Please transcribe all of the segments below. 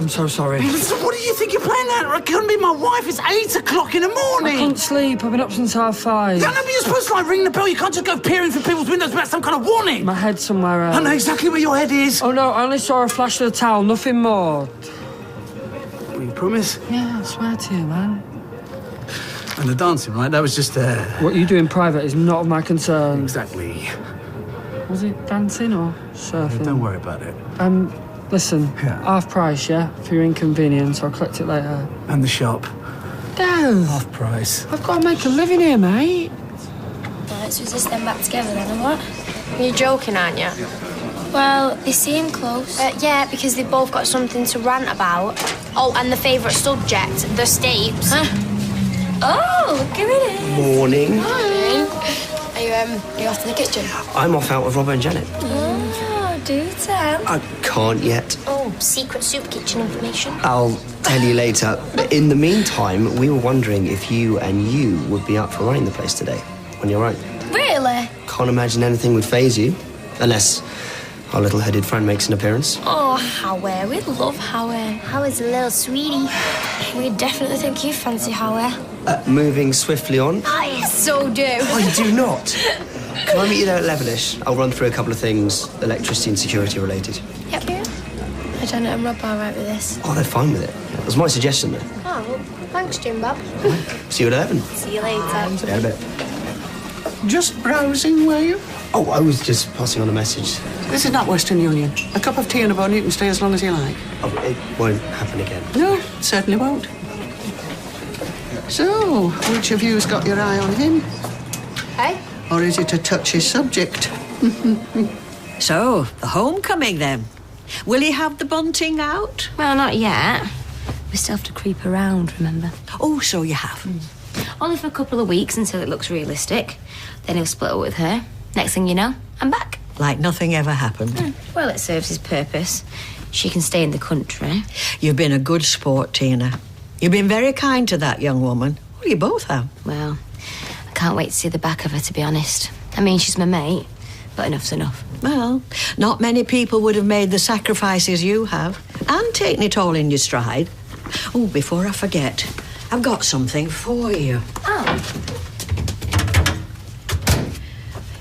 I'm so sorry. Listen, what do you think you're playing at? It couldn't be my wife. It's 8 o'clock in the morning. I can't sleep. I've been up since 5:30. No, but you're supposed to, like, ring the bell. You can't just go peering through people's windows without some kind of warning. My head's somewhere else. I know exactly where your head is. Oh, no, I only saw a flash of the towel, nothing more. Will you promise? Yeah, I swear to you, man. And the dancing, right? That was just What you do in private is not of my concern. Exactly. Was it dancing or surfing? Yeah, don't worry about it. Listen, Yeah. half price, yeah? For your inconvenience, I'll collect it later. And the shop. No! Half price. I've got to make a living here, mate. Well, let's resist them back together then, or what? You're joking, aren't you? Well, they seem close. Yeah, because they've both got something to rant about. Oh, and the favourite subject, the stapes. Huh? Oh, look at it. Morning. Morning. Are you off to the kitchen? I'm off out with Robert and Janet. Oh, do tell. I can't yet. Oh, secret soup kitchen information. I'll tell you later. But in the meantime, we were wondering if you would be up for running the place today, on your own. Really? Can't imagine anything would faze you, unless our little-headed friend makes an appearance. Oh, Howie. We love Howie. Howie's a little sweetie. We definitely think you fancy Howie. Moving swiftly on. I so do. I do not. Can I meet you there at 11ish? I'll run through a couple of things, electricity and security related. Yep. Are Janet and Rob all right with this? Oh, they're fine with it. That was my suggestion, though. Oh, well, thanks, Jim Bob. See you at 11. See you later. See you in a bit. Just browsing, were you? Oh, I was just passing on a message. This is not Western Union. A cup of tea and a bun, you can stay as long as you like. Oh, it won't happen again. No, it certainly won't. So, which of you's got your eye on him? Hey? Or is it a touchy subject? So, the homecoming then. Will he have the bunting out? Well, not yet. We still have to creep around, remember? Oh, so you have. Only for a couple of weeks until it looks realistic. Then he'll split up with her. Next thing you know, I'm back. Like nothing ever happened. Well, it serves his purpose. She can stay in the country. You've been a good sport, Tina. You've been very kind to that young woman. Well, you both have. Well, I can't wait to see the back of her, to be honest. I mean, she's my mate, but enough's enough. Well, not many people would have made the sacrifices you have and taken it all in your stride. Oh, before I forget, I've got something for you. Oh.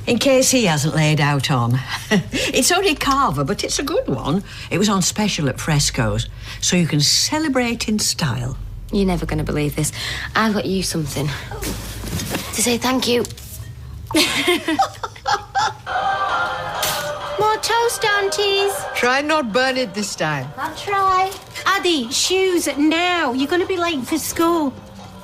In case he hasn't laid out on. It's only Carver, but it's a good one. It was on special at Fresco's, so you can celebrate in style. You're never going to believe this. I've got you something to say thank you. More toast, aunties. Try not burn it this time. I'll try. Addy, shoes now. You're going to be late for school.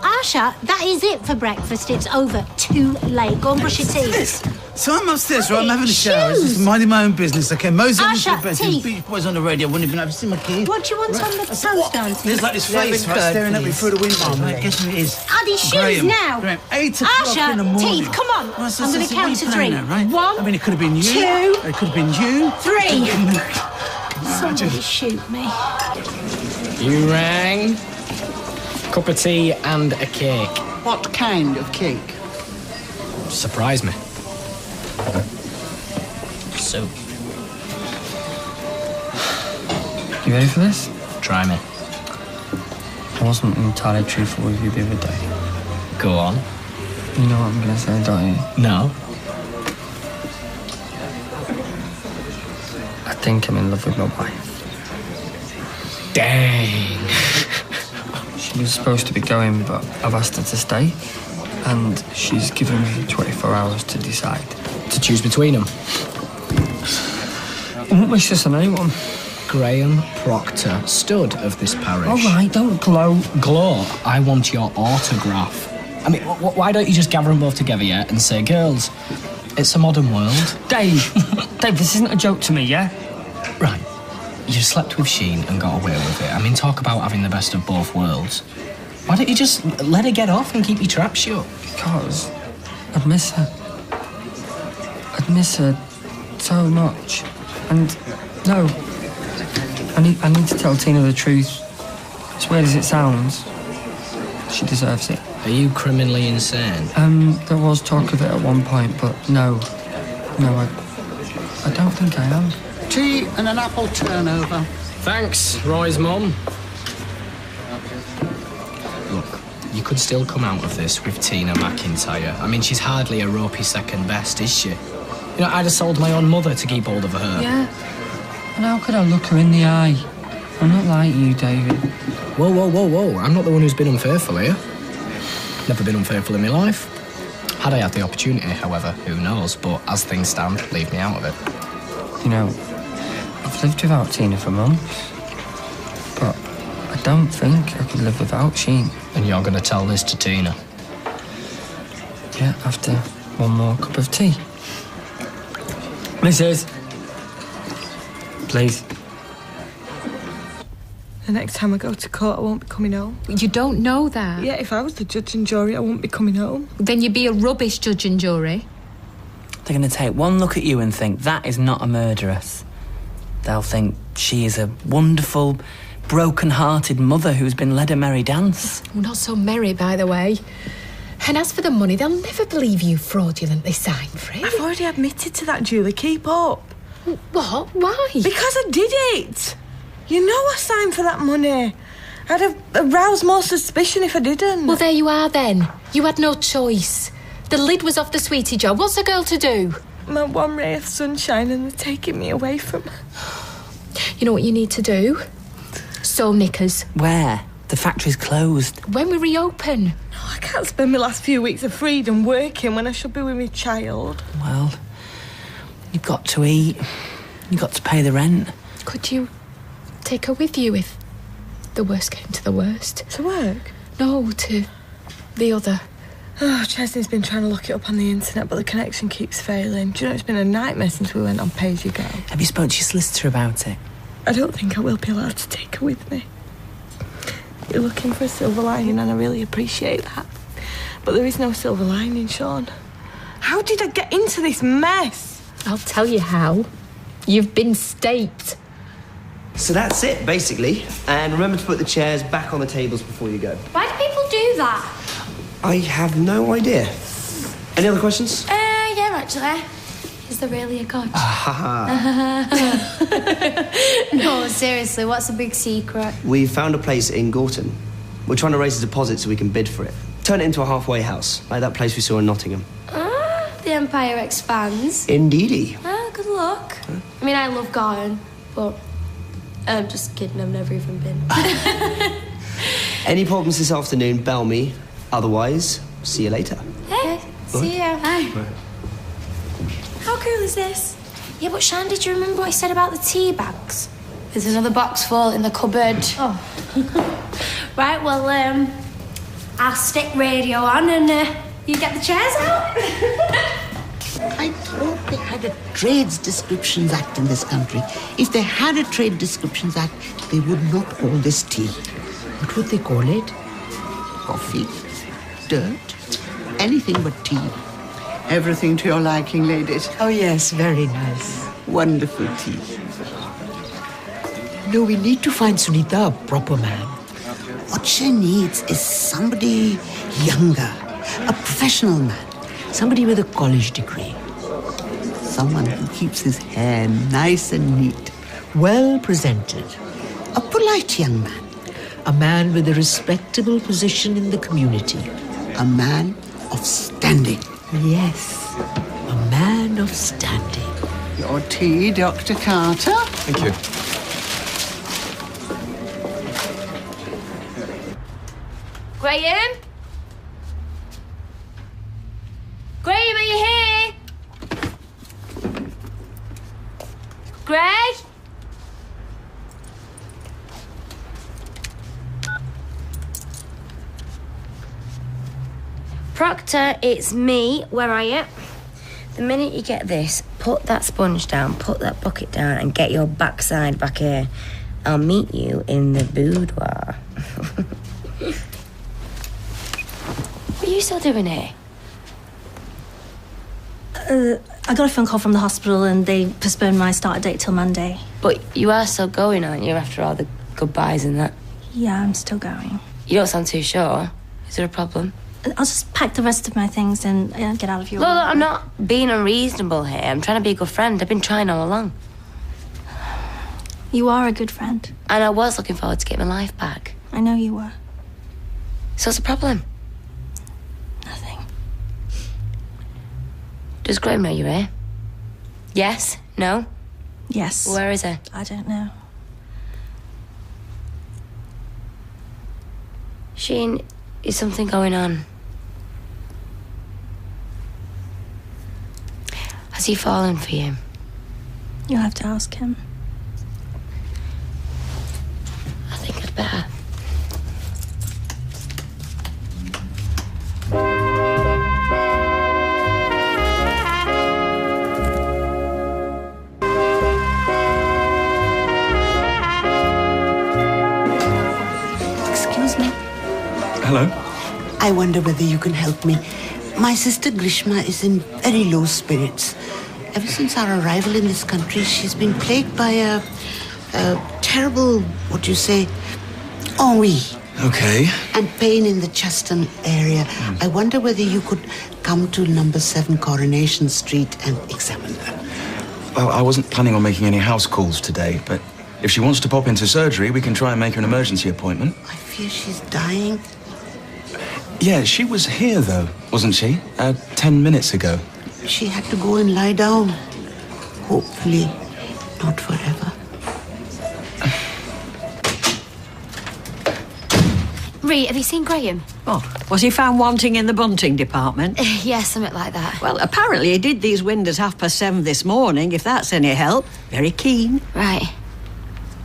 Asha, that is it for breakfast. It's over. Too late. Go and brush your teeth. So I'm upstairs, right? I'm having a shower. Shoes. Just minding my own business, okay? Mosey into the Asha, bedroom. teeth. Beach Boys on the radio. Wouldn't have been able to see my key. What do you want on the toast, auntie? There's like this face right, staring at me through the window. Right? Guess who it is? Addy, shoes Graham. now. Graham. 8 o'clock in the Asha, morning. teeth, come on. Right, so I'm going to count to what are you 3. playing at, right? 1, I mean, it could have been you. 2, It could have been you. 3. Somebody shoot me. You rang. Cup of tea and a cake. What kind of cake? Surprise me. Soup. You ready for this? Try me. I wasn't entirely truthful with you the other day. Go on. You know what I'm going to say, don't you? No. I think I'm in love with my wife. Dang. She was supposed to be going, but I've asked her to stay. And she's given me 24 hours to decide. To choose between them. I won't wish this on anyone. Graham Proctor, stud of this parish. All right, don't glow. Glow, I want your autograph. I mean, why don't you just gather them both together, yeah, and say, girls, it's a modern world. Dave, Dave, this isn't a joke to me, yeah? Right. You slept with Sheen and got away with it. I mean, talk about having the best of both worlds. Why don't you just let her get off and keep your trap shut? Because I'd miss her. I'd miss her so much. And no, I need to tell Tina the truth. As weird as it sounds, she deserves it. Are you criminally insane? There was talk of it at one point, but no, I don't think I am. Tea and an apple turnover. Thanks, Roy's mum. Look, you could still come out of this with Tina McIntyre. I mean, she's hardly a ropey second best, is she? You know, I'd have sold my own mother to keep hold of her. Yeah. And how could I look her in the eye? I'm not like you, David. Whoa. I'm not the one who's been unfaithful here. Never been unfaithful in my life. Had I had the opportunity, however, who knows? But as things stand, leave me out of it. You know, I've lived without Tina for months. But I don't think I could live without Sheen. And you're going to tell this to Tina? Yeah, after one more cup of tea. Mrs. Please. The next time I go to court, I won't be coming home. You don't know that. Yeah, if I was the judge and jury, I wouldn't be coming home. Then you'd be a rubbish judge and jury. They're going to take one look at you and think, that is not a murderess. They'll think she is a wonderful, broken-hearted mother who's been led a merry dance. Well, not so merry, by the way. And as for the money, they'll never believe you fraudulently signed for it. I've already admitted to that, Julie. Keep up. What? Why? Because I did it. You know I signed for that money. I'd have aroused more suspicion if I didn't. Well, there you are then. You had no choice. The lid was off the sweetie job. What's a girl to do? My one ray of sunshine and they're taking me away from her. You know what you need to do? Sew knickers. Where? The factory's closed. When we reopen. No, I can't spend my last few weeks of freedom working when I should be with my child. Well, you've got to eat. You've got to pay the rent. Could you take her with you if the worst came to the worst? To work? No, to the other. Oh, Chesney's been trying to look it up on the internet, but the connection keeps failing. Do you know, it's been a nightmare since we went on Pay As You Go. Have you spoken to your solicitor about it? I don't think I will be allowed to take her with me. You're looking for a silver lining, and I really appreciate that. But there is no silver lining, Sean. How did I get into this mess? I'll tell you how. You've been staked. So that's it, basically. And remember to put the chairs back on the tables before you go. Why do people do that? I have no idea. Any other questions? Yeah, actually. Is there really a god? No, seriously, what's the big secret? We found a place in Gorton. We're trying to raise a deposit so we can bid for it. Turn it into a halfway house, like that place we saw in Nottingham. The empire expands. Indeedy. Good luck. Huh? I mean, I love Gorton, but I'm just kidding, I've never even been. Any problems this afternoon, bell me. Otherwise, see you later. Hey, see ya. Hi. How cool is this? Yeah, but Shan, did you remember what I said about the tea bags? There's another box full in the cupboard. Oh. Right, well, I'll stick radio on and you get the chairs out. I thought they had a Trades Descriptions Act in this country. If they had a Trade Descriptions Act, they would not call this tea. What would they call it? Coffee? Dirt? Anything but tea. Everything to your liking, ladies. Oh, yes, very nice. Wonderful tea. No, we need to find Sunita a proper man. What she needs is somebody younger, a professional man, somebody with a college degree. Someone who keeps his hair nice and neat. Well presented. A polite young man. A man with a respectable position in the community. A man of standing. Yes, a man of standing. Your tea, Dr. Carter. Thank you. Graham? Graham, are you here? Greg? Proctor, it's me. Where are you? The minute you get this, put that sponge down, put that bucket down, and get your backside back here. I'll meet you in the boudoir. What are you still doing here? I got a phone call from the hospital and they postponed my start date till Monday. But you are still going, aren't you, after all the goodbyes and that? Yeah, I'm still going. You don't sound too sure. Is there a problem? I'll just pack the rest of my things and get out of your way. Look, I'm not being unreasonable here. I'm trying to be a good friend. I've been trying all along. You are a good friend. And I was looking forward to getting my life back. I know you were. So what's the problem? Nothing. Does Graham know you're here? Yes? No? Yes. Where is he? I don't know. Sheen, is something going on? Has he fallen for you? You'll have to ask him. I think I'd better. Excuse me. Hello. I wonder whether you can help me. My sister Grishma is in very low spirits. Ever since our arrival in this country, she's been plagued by a terrible, what do you say, ennui. Okay. And pain in the chest and area. I wonder whether you could come to number 7 Coronation Street and examine her. Well, I wasn't planning on making any house calls today, but if she wants to pop into surgery, we can try and make her an emergency appointment. I fear she's dying. Yeah, she was here, though, wasn't she? 10 minutes ago. She had to go and lie down. Hopefully, not forever. Ree, have you seen Graham? Oh, was he found wanting in the bunting department? Yeah, something like that. Well, apparently he did these windows 7:30 this morning, if that's any help. Very keen. Right.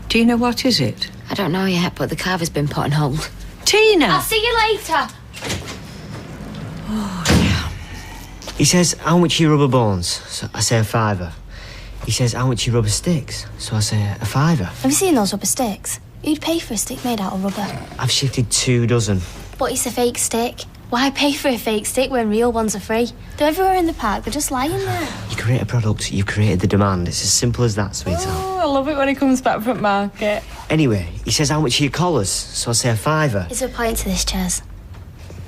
Tina, what is it? I don't know yet, but the carver's been put on hold. Tina! I'll see you later. He says, how much you rubber bones? So I say a £5. He says, how much you rubber sticks? So I say a £5. Have you seen those rubber sticks? You'd pay for a stick made out of rubber. I've shifted 2 dozen. But it's a fake stick. Why pay for a fake stick when real ones are free? They're everywhere in the park. They're just lying there. You create a product, you've created the demand. It's as simple as that, sweetheart. Oh, I love it when he comes back from market. Anyway, he says, how much are your collars? So I say a £5. Is there a point to this, Chaz?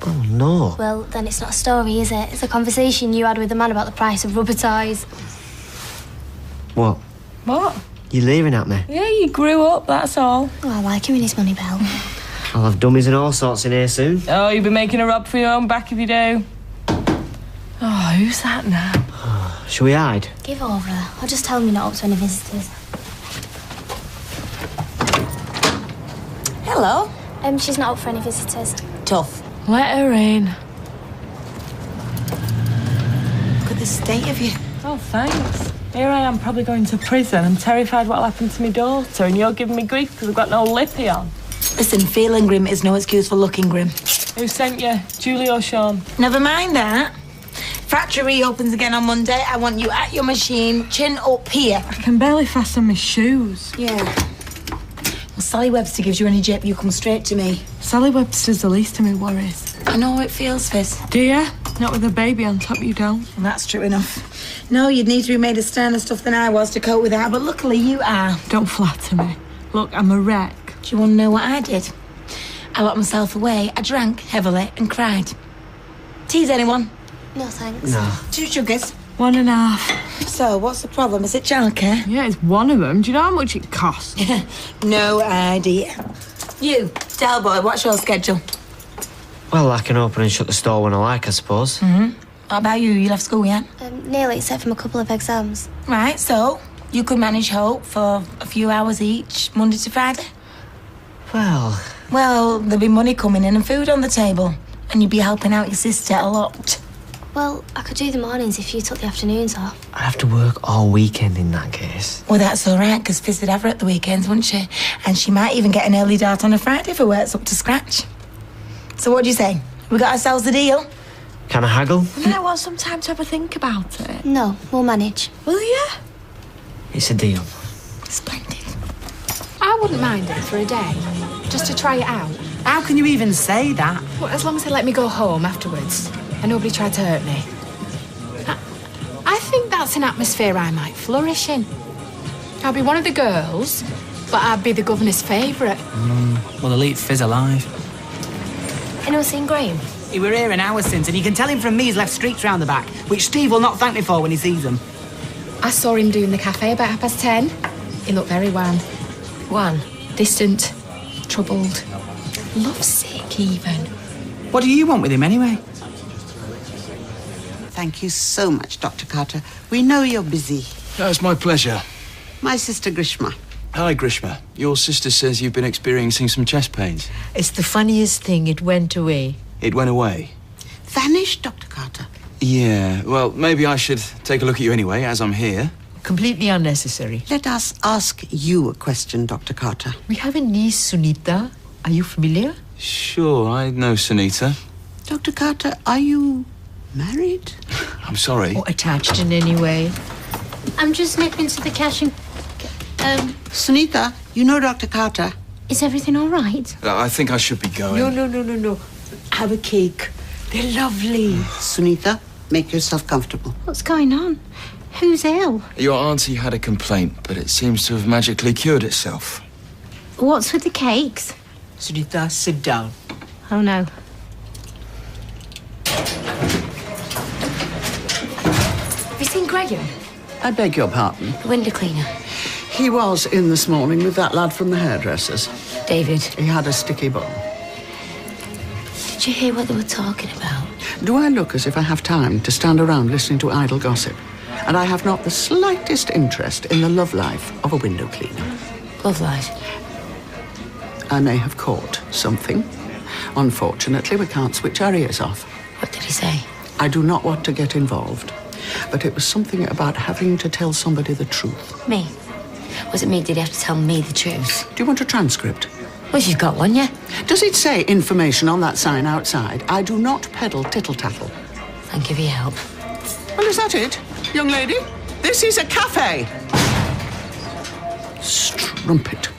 Oh, no. Well, then it's not a story, is it? It's a conversation you had with the man about the price of rubber ties. What? What? You're leering at me? Yeah, you grew up, that's all. Oh, I like him in his money belt. I'll have dummies and all sorts in here soon. Oh, you'll be making a rub for your own back if you do. Oh, who's that now? Shall we hide? Give over. I'll just tell him you're not up to any visitors. Hello. She's not up for any visitors. Tough. Let her in. Look at the state of you. Oh, thanks. Here I am, probably going to prison. I'm terrified what'll happen to my daughter, and you're giving me grief because I've got no lippy on. Listen, feeling grim is no excuse for looking grim. Who sent you? Julie or Sean? Never mind that. Factory reopens again on Monday. I want you at your machine, chin up here. I can barely fasten my shoes. Yeah. Well, Sally Webster gives you any jip, you come straight to me. Sally Webster's the least of my worries. I know how it feels, Fizz. Do you? Not with a baby on top, you don't. And that's true enough. No, you'd need to be made of sterner stuff than I was to cope with that, but luckily you are. Don't flatter me. Look, I'm a wreck. Do you want to know what I did? I locked myself away. I drank heavily and cried. Tease anyone? No, thanks. No. 2 sugars. 1.5. So, what's the problem? Is it childcare? Yeah, it's one of them. Do you know how much it costs? No idea. You, Del Boy, what's your schedule? Well, I can open and shut the store when I like, I suppose. What about you? You left school yet? Nearly, except from a couple of exams. Right, so you could manage Hope for a few hours each, Monday to Friday? Well, there'll be money coming in and food on the table. And you'd be helping out your sister a lot. Well, I could do the mornings if you took the afternoons off. I'd have to work all weekend in that case. Well, that's all right, because Fizz would have her at the weekends, wouldn't she? And she might even get an early dart on a Friday if her work's up to scratch. So what do you say? We got ourselves a deal? Can I haggle? I want some time to have a think about it. No, we'll manage. Will you? It's a deal. Splendid. I wouldn't mind it for a day, just to try it out. How can you even say that? Well, as long as they let me go home afterwards and nobody tried to hurt me. I think that's an atmosphere I might flourish in. I'll be one of the girls, but I'd be the governor's favourite. Well, elite Fizz alive. Anyone seen Graham? He were here an hour since, and you can tell him from me he's left streaks round the back, which Steve will not thank me for when he sees them. I saw him doing the cafe about 10:30. He looked very wan. One. Distant, troubled, lovesick even. What do you want with him anyway? Thank you so much, Dr. Carter. We know you're busy. No, it's my pleasure. My sister Grishma. Hi, Grishma. Your sister says you've been experiencing some chest pains. It's the funniest thing. It went away. It went away? Vanished, Dr. Carter. Yeah, well, maybe I should take a look at you anyway, as I'm here. Completely unnecessary. Let us ask you a question, Dr. Carter. We have a niece, Sunita. Are you familiar? Sure, I know Sunita. Dr. Carter, are you married? I'm sorry. Or attached in any way? I'm just nipping to the cash and... Sunita, you know Dr. Carter. Is everything all right? I think I should be going. No. Have a cake. They're lovely. Sunita, make yourself comfortable. What's going on? Who's ill? Your auntie had a complaint, but it seems to have magically cured itself. What's with the cakes? Sunita, sit down. Oh, no. Have you seen Graham? I beg your pardon. The window cleaner. He was in this morning with that lad from the hairdressers. David. He had a sticky bum. Did you hear what they were talking about? Do I look as if I have time to stand around listening to idle gossip? And I have not the slightest interest in the love life of a window cleaner. Love life? I may have caught something. Unfortunately, we can't switch our ears off. What did he say? I do not want to get involved. But it was something about having to tell somebody the truth. Me? Was it me? Did he have to tell me the truth? Do you want a transcript? Well, if you've got one, yeah. Does it say information on that sign outside? I do not peddle tittle-tattle. Thank you for your help. Well, is that it, young lady? This is a cafe. Strumpet.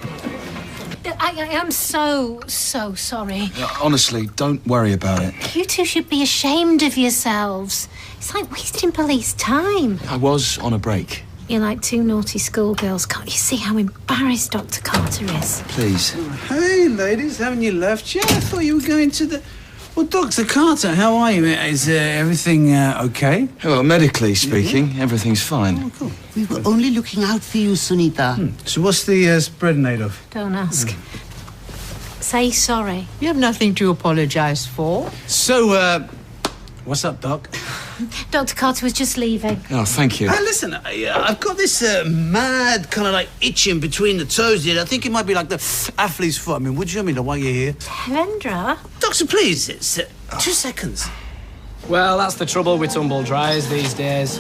I am so sorry. Honestly, don't worry about it. You two should be ashamed of yourselves. It's like wasting police time. I was on a break. You're like two naughty schoolgirls. Can't you see how embarrassed Dr. Carter is? Please. Hey, ladies, haven't you left yet? I thought you were going to the... Well, Dr. Carter, how are you? Is everything okay? Well, medically speaking, everything's fine. Oh, cool. We were only looking out for you, Sunita. So what's the spread made of? Don't ask. Say sorry. You have nothing to apologise for. So, what's up, Doc? Dr. Carter was just leaving. Oh, thank you. Listen, I've got this mad kind of like itching between the toes here. I think it might be like the athlete's foot. I mean, would you I mean while you're here? Devendra? Doctor, please, it's 2 seconds. Well, that's the trouble with tumble dryers these days.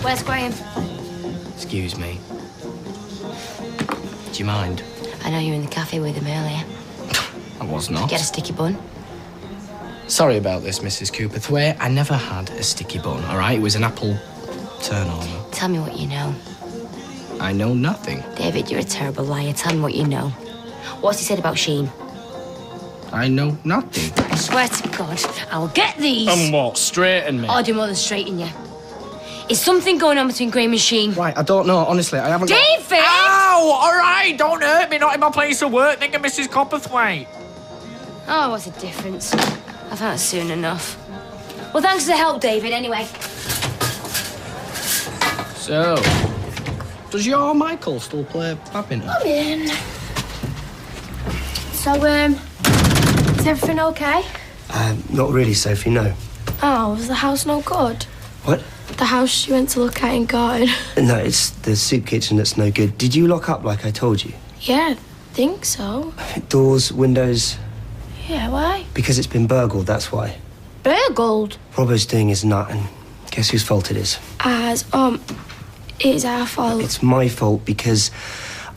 Where's Graham? Excuse me. Do you mind? I know you were in the cafe with him earlier. I was not. Get a sticky bun? Sorry about this, Mrs. Cooper. Thway, I never had a sticky bun, all right? It was an apple turnover. Tell me what you know. I know nothing. David, you're a terrible liar. Tell me what you know. What's he said about Sheen? I know nothing. I swear to God, I will get these. What? Straighten me? I'll do more than straighten you. Is something going on between Graham and Sheen? Right, I don't know, honestly. I haven't David! Ow! All right, don't hurt me. Not in my place of work. Think of Mrs. Copperthwaite. Oh, what's the difference? I found it soon enough. Well, thanks for the help, David, anyway. So, does your Michael still play badminton? I'm in. So, is everything okay? Not really, Sophie, no. Oh, was the house no good? What? The house you went to look at in garden. No, it's the soup kitchen that's no good. Did you lock up like I told you? Yeah, I think so. Doors, windows? Yeah, why? Because it's been burgled, that's why. Burgled? Robbo's doing his nut, and guess whose fault it is? It's our fault. It's my fault because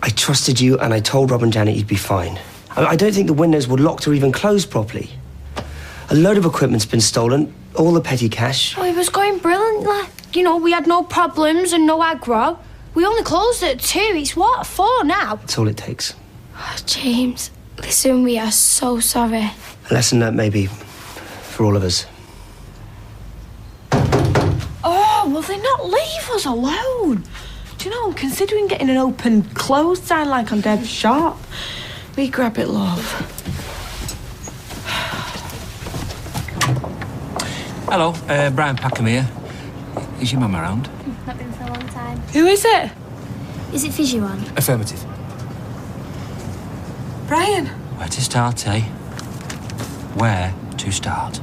I trusted you and I told Rob and Janet you'd be fine. I don't think the windows were locked or even closed properly. A load of equipment's been stolen, all the petty cash. Oh, it was going brilliantly. You know, we had no problems and no aggro. We only closed at 2. It's what, 4 now? That's all it takes. Oh, James, listen, we are so sorry. A lesson learnt maybe for all of us. Oh, will they not leave us alone? Do you know, I'm considering getting an open close sign like on Deb's shop. We grab it, love. Hello, Brian Packham here. Is your mum around? Not been for a long time. Who is it? Is it Fizzy one? Affirmative. Brian. Where to start, eh? Where to start?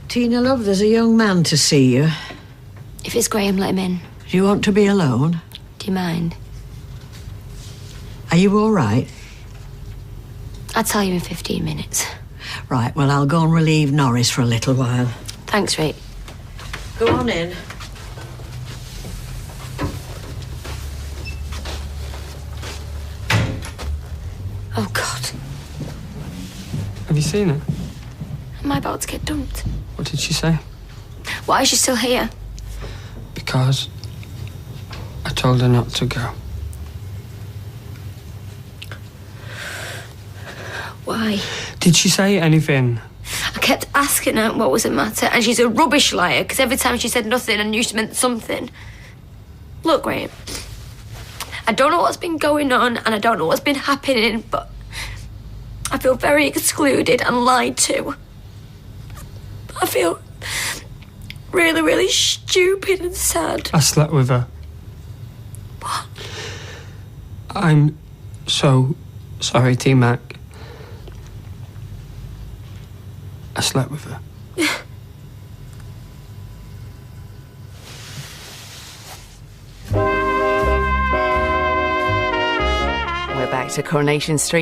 Tina, love, there's a young man to see you. If it's Graham, let him in. Do you want to be alone? Do you mind? Are you all right? I'll tell you in 15 minutes. Right, well, I'll go and relieve Norris for a little while. Thanks, Rach. Go on in. Oh, God. Have you seen her? Am I about to get dumped? What did she say? Why is she still here? Because I told her not to go. Why? Did she say anything? I kept asking her what was the matter, and she's a rubbish liar, because every time she said nothing, I knew she meant something. Look, Graham, I don't know what's been going on, and I don't know what's been happening, but I feel very excluded and lied to. I feel really, really stupid and sad. I slept with her. What? I'm so sorry, T-Mac. I slept with her. We're back to Coronation Street.